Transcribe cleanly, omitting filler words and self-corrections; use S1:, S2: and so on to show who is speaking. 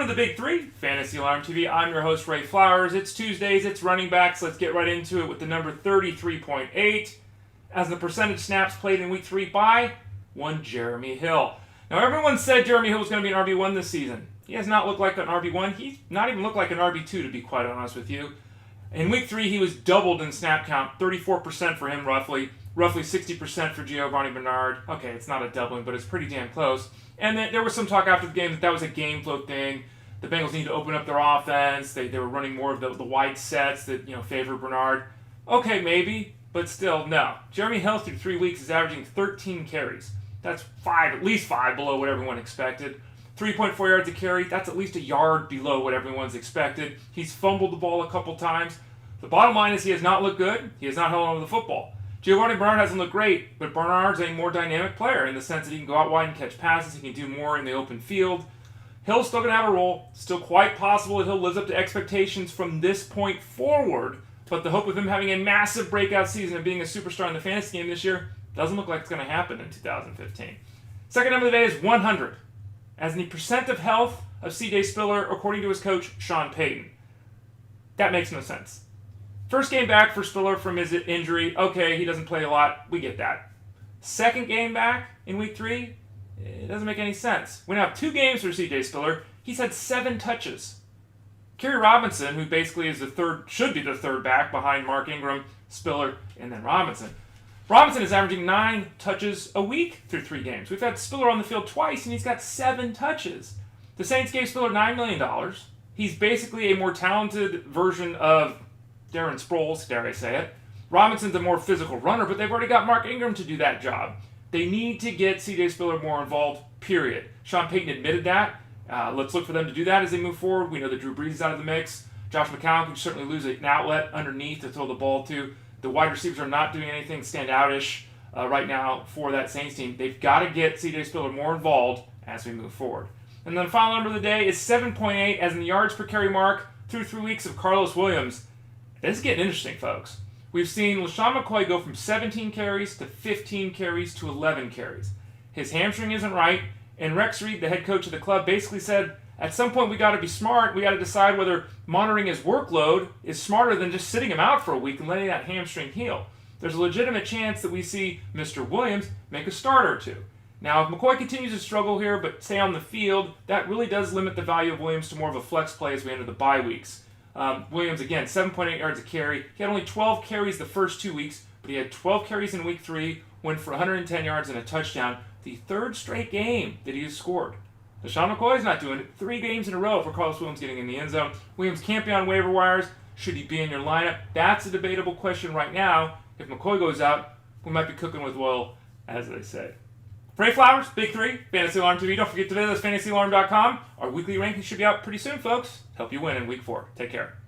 S1: Welcome to the Big Three, Fantasy Alarm TV. I'm your host, Ray Flowers. It's Tuesdays, it's running backs. Let's get right into it with the number 33.8 as the percentage snaps played in Week 3 by one Jeremy Hill. Now, everyone said Jeremy Hill was going to be an RB1 this season. He has not looked like an RB1. He's not even looked like an RB2, to be quite honest with you. In Week 3, he was doubled in snap count, 34% for him roughly 60% for Giovanni Bernard. Okay, it's not a doubling, but it's pretty damn close. And then there was some talk after the game that was a game flow thing. The Bengals need to open up their offense. They were running more of the wide sets that favor Bernard. Okay, maybe, but still, no. Jeremy Hill through 3 weeks is averaging 13 carries. That's at least 5 below what everyone expected. 3.4 yards a carry, that's at least a yard below what everyone's expected. He's fumbled the ball a couple times. The bottom line is he has not looked good. He has not held on to the football. Giovanni Bernard hasn't looked great, but Bernard's a more dynamic player in the sense that he can go out wide and catch passes. He can do more in the open field. Hill's still going to have a role. Still quite possible that Hill lives up to expectations from this point forward, but the hope of him having a massive breakout season and being a superstar in the fantasy game this year doesn't look like it's going to happen in 2015. Second number of the day is 100, as in the percent of health of C.J. Spiller, according to his coach, Sean Payton. That makes no sense. First game back for Spiller from his injury. Okay, he doesn't play a lot. We get that. Second game back in Week 3, it doesn't make any sense. We now have 2 games for C.J. Spiller. He's had 7 touches. Kerry Robinson, who basically is should be the third back behind Mark Ingram, Spiller, and then Robinson. Robinson is averaging 9 touches a week through 3 games. We've had Spiller on the field twice, and he's got 7 touches. The Saints gave Spiller $9 million. He's basically a more talented version of Darren Sproles, dare I say it. Robinson's a more physical runner, but they've already got Mark Ingram to do that job. They need to get C.J. Spiller more involved, period. Sean Payton admitted that. Let's look for them to do that as they move forward. We know that Drew Brees is out of the mix. Josh McCown can certainly lose an outlet underneath to throw the ball to. The wide receivers are not doing anything standoutish right now for that Saints team. They've got to get C.J. Spiller more involved as we move forward. And then the final number of the day is 7.8 as in the yards per carry mark through 3 weeks of Karlos Williams. This is getting interesting, folks. We've seen LaShawn McCoy go from 17 carries to 15 carries to 11 carries. His hamstring isn't right, and Rex Reed, the head coach of the club, basically said, at some point we got to be smart. We got to decide whether monitoring his workload is smarter than just sitting him out for a week and letting that hamstring heal. There's a legitimate chance that we see Mr. Williams make a start or two. Now, if McCoy continues to struggle here but stay on the field, that really does limit the value of Williams to more of a flex play as we enter the bye weeks. Williams, again, 7.8 yards a carry. He had only 12 carries the first 2 weeks, but he had 12 carries in Week 3, went for 110 yards and a touchdown. The third straight game that he has scored. LaShawn McCoy is not doing it. 3 games in a row for Karlos Williams getting in the end zone. Williams can't be on waiver wires. Should he be in your lineup? That's a debatable question right now. If McCoy goes out, we might be cooking with oil, as they say. Ray Flowers, Big 3, Fantasy Alarm TV. Don't forget to visit us, fantasyalarm.com. Our weekly rankings should be out pretty soon, folks. Help you win in Week 4. Take care.